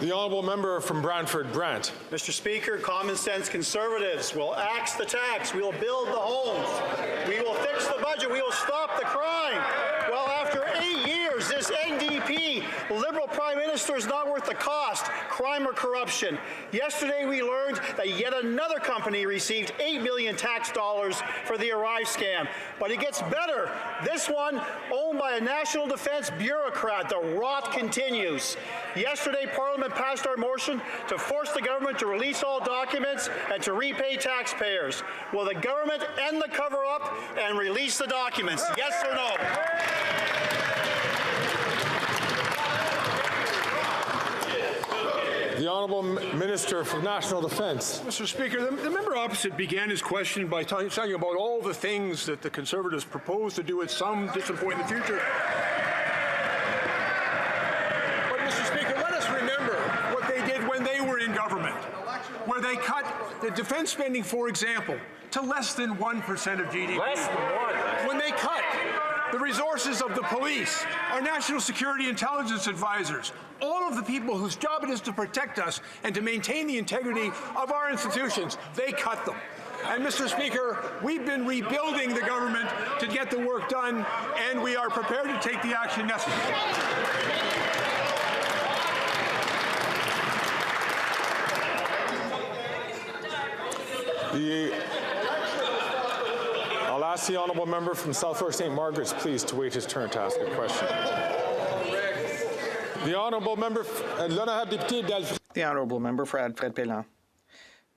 The honourable member from Brantford Brant. Mr. Speaker, Common Sense Conservatives will axe the tax. We will build the homes. We will fix the budget. We will stop the crime. Well, after 8 years, this NDP Liberal Prime Minister is not worth the cost, crime or corruption. Yesterday, we learned that yet another company received $8 million tax dollars for the Arrive scam. But it gets better. This one, owned by a national defense bureaucrat. The rot continues. Yesterday, Parliament passed our motion to force the government to release all documents and to repay taxpayers. Will the government end the cover-up and release the documents? Yes or no? The Honourable Minister for National Defence. Mr. Speaker, the member opposite began his question by talking about all the things that the Conservatives propose to do at some distant point in the future. But, Mr. Speaker, let us remember what they did when they were in government, where they cut the defence spending, for example, to less than 1% of GDP. Less than 1%. When they cut the resources of the police, our national security intelligence advisors, all of the people whose job it is to protect us and to maintain the integrity of our institutions, they cut them. And, Mr. Speaker, we've been rebuilding the government to get the work done, and we are prepared to take the action necessary. I'll ask the honourable member from Southwark St. Margaret's, please, to wait his turn to ask a question. The honourable member, The honourable member for Alfred Pellan.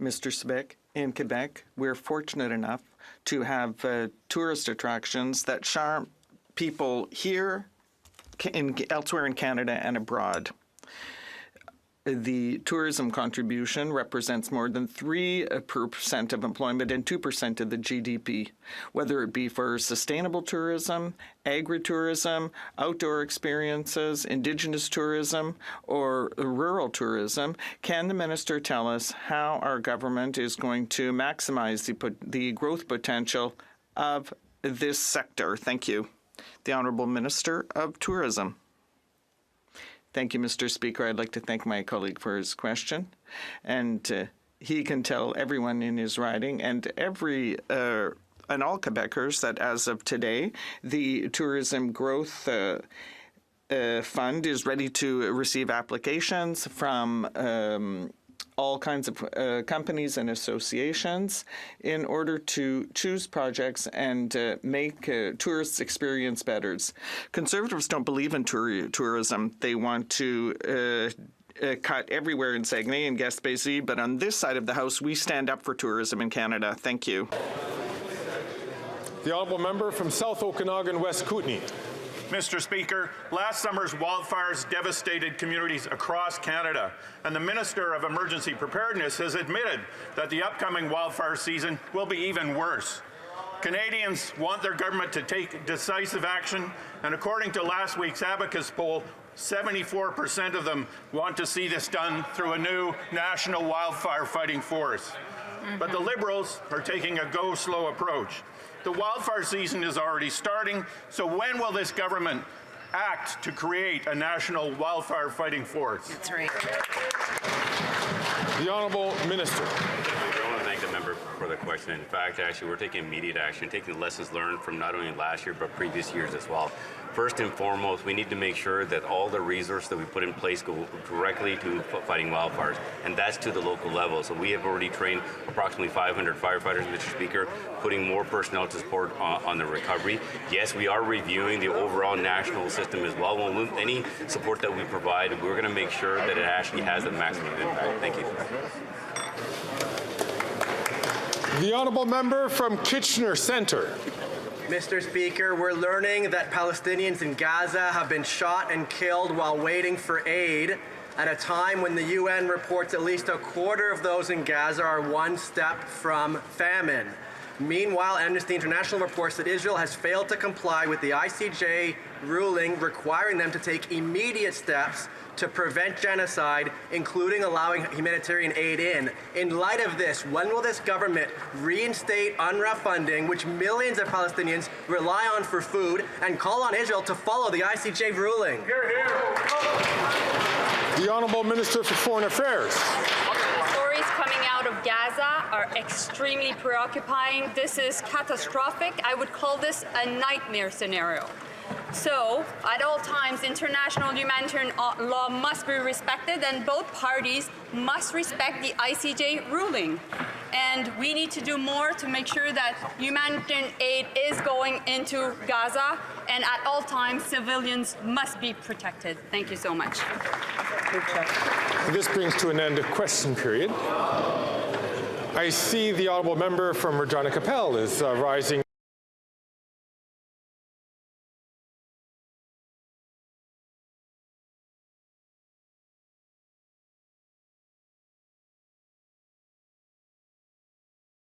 Mr. Speck, in Quebec, we're fortunate enough to have tourist attractions that charm people here, elsewhere in Canada and abroad. The tourism contribution represents more than 3% of employment and 2% of the GDP, whether it be for sustainable tourism, agritourism, outdoor experiences, Indigenous tourism, or rural tourism. Can the minister tell us how our government is going to maximize the growth potential of this sector? Thank you. The Honourable Minister of Tourism. Thank you, Mr. Speaker. I'd like to thank my colleague for his question. And he can tell everyone in his riding and all Quebecers that as of today, the Tourism Growth Fund is ready to receive applications from all kinds of companies and associations in order to choose projects and make tourists' experience better. Conservatives don't believe in tourism. They want to cut everywhere in Saguenay and Gaspésie, but on this side of the House, we stand up for tourism in Canada. Thank you. The honourable member from South Okanagan, West Kootenay. Mr. Speaker, last summer's wildfires devastated communities across Canada, and the Minister of Emergency Preparedness has admitted that the upcoming wildfire season will be even worse. Canadians want their government to take decisive action, and according to last week's Abacus poll, 74% of them want to see this done through a new national wildfire fighting force. But the Liberals are taking a go-slow approach. The wildfire season is already starting, so when will this government act to create a national wildfire fighting force? That's right. The Honourable Minister. I want to thank the member for the question. In fact, actually, we're taking immediate action, taking the lessons learned from not only last year, but previous years as well. First and foremost, we need to make sure that all the resources that we put in place go directly to fighting wildfires, and that's to the local level. So we have already trained approximately 500 firefighters, Mr. Speaker, putting more personnel to support on the recovery. Yes, we are reviewing the overall national system as well. Well, any support that we provide, we're going to make sure that it actually has the maximum impact. Thank you. The honourable member from Kitchener Centre. Mr. Speaker, we're learning that Palestinians in Gaza have been shot and killed while waiting for aid at a time when the UN reports at least a quarter of those in Gaza are one step from famine. Meanwhile, Amnesty International reports that Israel has failed to comply with the ICJ ruling requiring them to take immediate steps to prevent genocide, including allowing humanitarian aid in. In light of this, when will this government reinstate UNRWA funding, which millions of Palestinians rely on for food, and call on Israel to follow the ICJ ruling? Hear, hear. The Honourable Minister for Foreign Affairs. Stories coming out of Gaza are extremely preoccupying. This is catastrophic. I would call this a nightmare scenario. So, at all times, international humanitarian law must be respected, and both parties must respect the ICJ ruling. And we need to do more to make sure that humanitarian aid is going into Gaza, and at all times, civilians must be protected. Thank you so much. This brings to an end a question period. I see the honourable member from Regina Capel is rising.